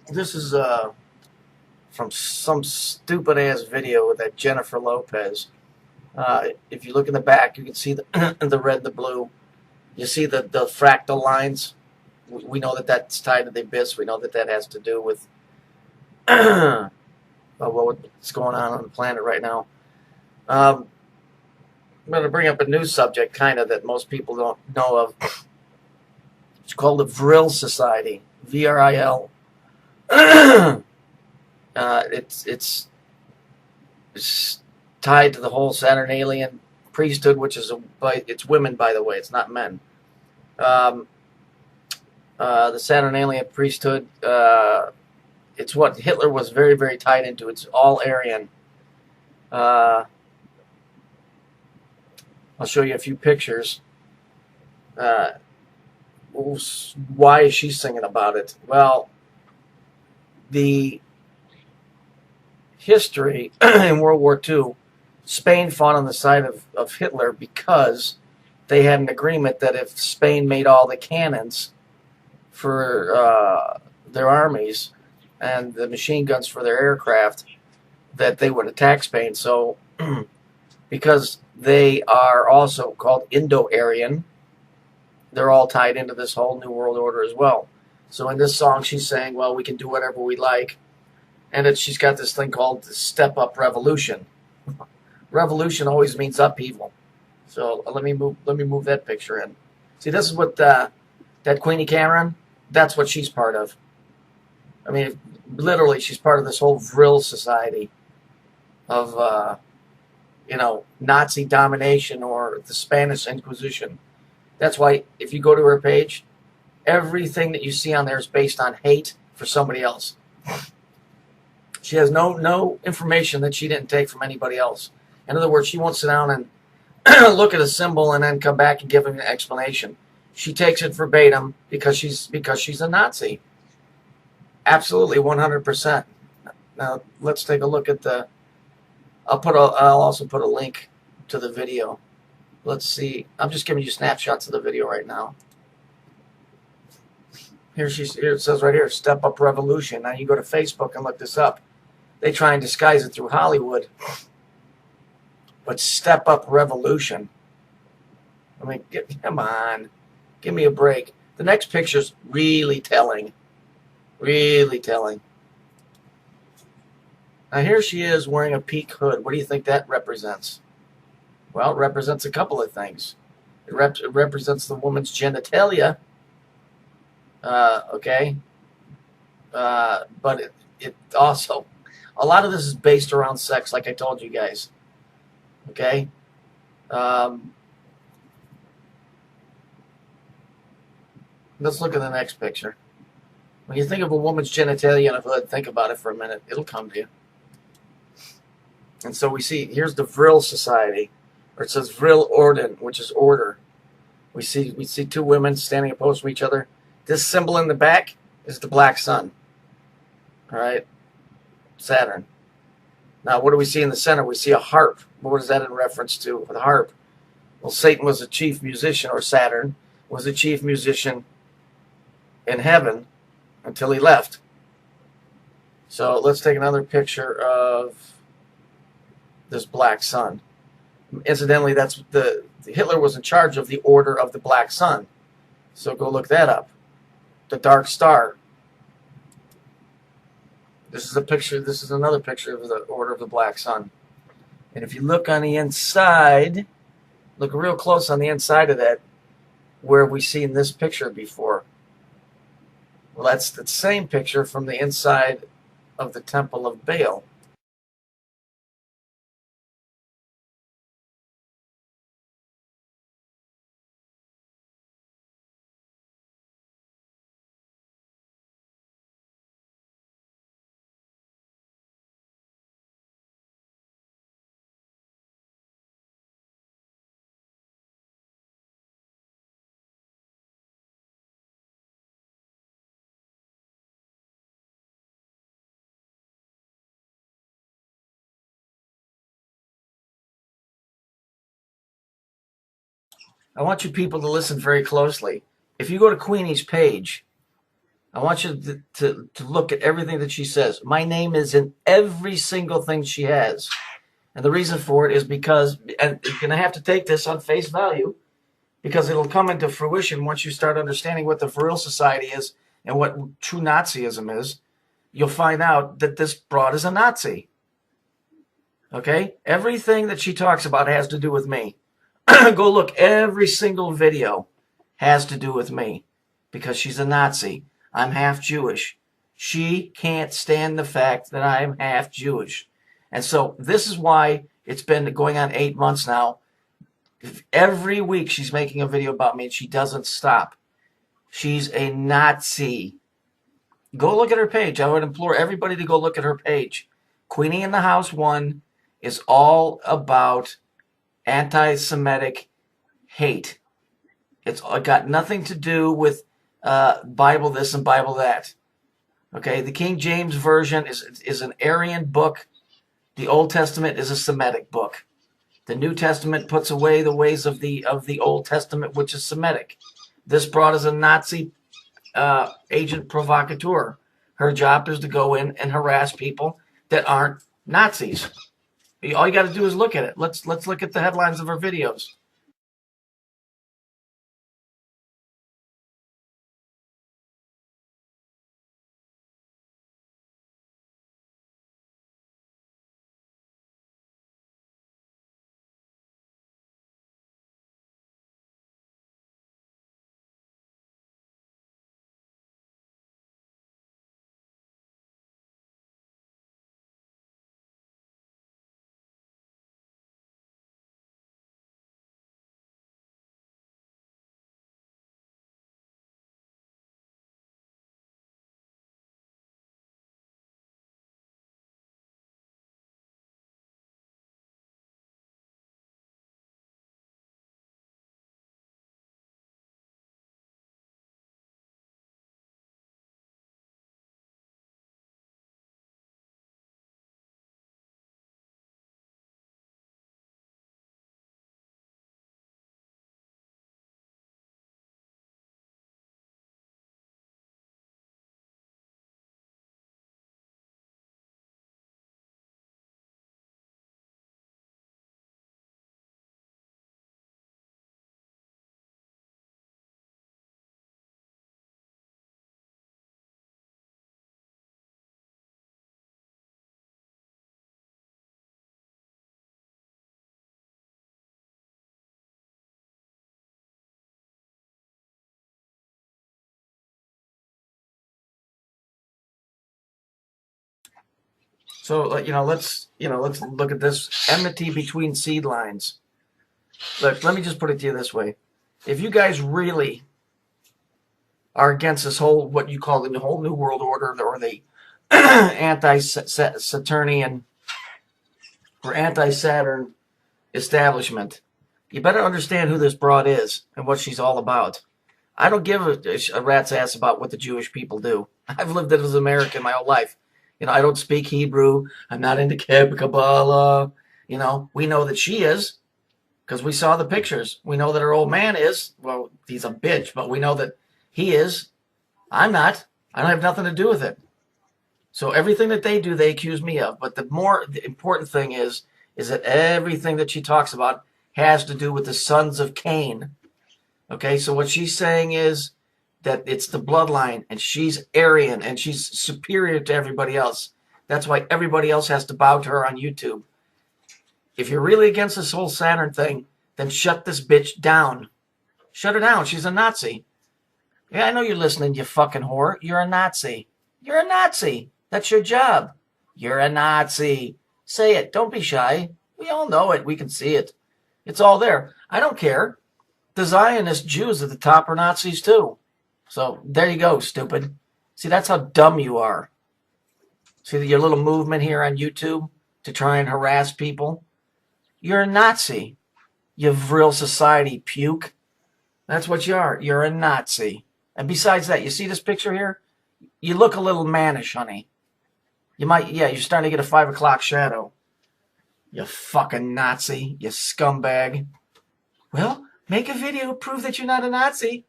This is from some stupid ass video with that Jennifer Lopez. If you look in the back, you can see the the red, and the blue. You see the fractal lines. We know that that's tied to the abyss. We know that that has to do with what's going on the planet right now. I'm going to bring up a new subject, kind of, that most people don't know of. It's called the Vril Society, VRIL. It's tied to the whole Saturnalian priesthood, which is it's women, by the way. It's not men. The Saturnalian priesthood. It's what Hitler was very, very tied into. It's all Aryan. I'll show you a few pictures. Why is she singing about it? Well, the history in World War II, Spain fought on the side of Hitler because they had an agreement that if Spain made all the cannons for their armies and the machine guns for their aircraft, that they would attack Spain. So because they are also called Indo-Aryan, they're all tied into this whole New World Order as well. So in this song, she's saying, well, we can do whatever we like. And she's got this thing called the Step Up Revolution. Revolution always means upheaval. So let me move that picture in. See, this is what that Queenie Cameron, that's what she's part of. I mean, literally, she's part of this whole Vril Society of, Nazi domination or the Spanish Inquisition. That's why if you go to her page, everything that you see on there is based on hate for somebody else. She has no information that she didn't take from anybody else. In other words, she won't sit down and look at a symbol and then come back and give him an explanation. She takes it verbatim because she's a Nazi. Absolutely, 100%. Now let's take a look at the. I'll also put a link to the video. Let's see. I'm just giving you snapshots of the video right now. Here it says right here, Step Up Revolution. Now you go to Facebook and look this up. They try and disguise it through Hollywood. But Step Up Revolution. I mean, come on. Give me a break. The next picture's really telling. Really telling. Now here she is wearing a peak hood. What do you think that represents? Well, it represents a couple of things. It represents the woman's genitalia. Okay. But it also, a lot of this is based around sex, like I told you guys. Okay. Let's look at the next picture. When you think of a woman's genitalia in a hood, think about it for a minute. It'll come to you. And so we see, here's the Vril Society, or it says Vril Orden, which is order. We see two women standing opposed to each other. This symbol in the back is the black sun. All right, Saturn. Now, what do we see in the center? We see a harp. What is that in reference to? The harp. Well, Satan was the chief musician, or Saturn was the chief musician in heaven until he left. So let's take another picture of this black sun. Incidentally, that's Hitler was in charge of the Order of the Black Sun. So go look that up. The Dark Star. This is a picture. This is another picture of the Order of the Black Sun. And if you look on the inside, look real close on the inside of that, where we seen this picture before. Well, that's the same picture from the inside of the Temple of Baal. I want you people to listen very closely. if you go to Queenie's page, I want you to look at everything that she says. My name is in every single thing she has. And the reason for it is because, and you're going to have to take this on face value, because it'll come into fruition once you start understanding what the Vril Society is and what true Nazism is. You'll find out that this broad is a Nazi. Okay? Everything that she talks about has to do with me. Go look. Every single video has to do with me because she's a Nazi. I'm half Jewish. She can't stand the fact that I'm half Jewish. And so this is why it's been going on 8 months now. Every week she's making a video about me and she doesn't stop. She's a Nazi. Go look at her page. I would implore everybody to go look at her page. Queenie in the House 1 is all about anti-Semitic hate. It's got nothing to do with Bible this and Bible that. Okay, the King James Version is an Aryan book. The Old Testament is a Semitic book. The New Testament puts away the ways of the Old Testament, which is Semitic. This broad is a Nazi agent provocateur. Her job is to go in and harass people that aren't Nazis. All you got to do is look at it. Let's look at the headlines of her videos. So let's look at this enmity between seed lines. Look, let me just put it to you this way: if you guys really are against this whole what you call the whole New World Order or the anti-Saturnian or anti-Saturn establishment, you better understand who this broad is and what she's all about. I don't give a rat's ass about what the Jewish people do. I've lived as an American my whole life. I don't speak Hebrew. I'm not into Kabbalah. We know that she is because we saw the pictures. We know that her old man is. Well, he's a bitch, but we know that he is. I'm not. I don't have nothing to do with it. So everything that they do, they accuse me of. But the important thing is that everything that she talks about has to do with the sons of Cain. Okay, so what she's saying is that it's the bloodline, and she's Aryan, and she's superior to everybody else. That's why everybody else has to bow to her on YouTube. If you're really against this whole Saturn thing, then shut this bitch down. Shut her down. She's a Nazi. Yeah, I know you're listening, you fucking whore. You're a Nazi. You're a Nazi. That's your job. You're a Nazi. Say it. Don't be shy. We all know it. We can see it. It's all there. I don't care. The Zionist Jews at the top are Nazis too. So there you go, stupid. See, that's how dumb you are. See your little movement here on YouTube to try and harass people? You're a Nazi. You Vril Society puke. That's what you are. You're a Nazi. And besides that, you see this picture here? You look a little mannish, honey. You're starting to get a 5 o'clock shadow. You fucking Nazi. You scumbag. Well, make a video, prove that you're not a Nazi.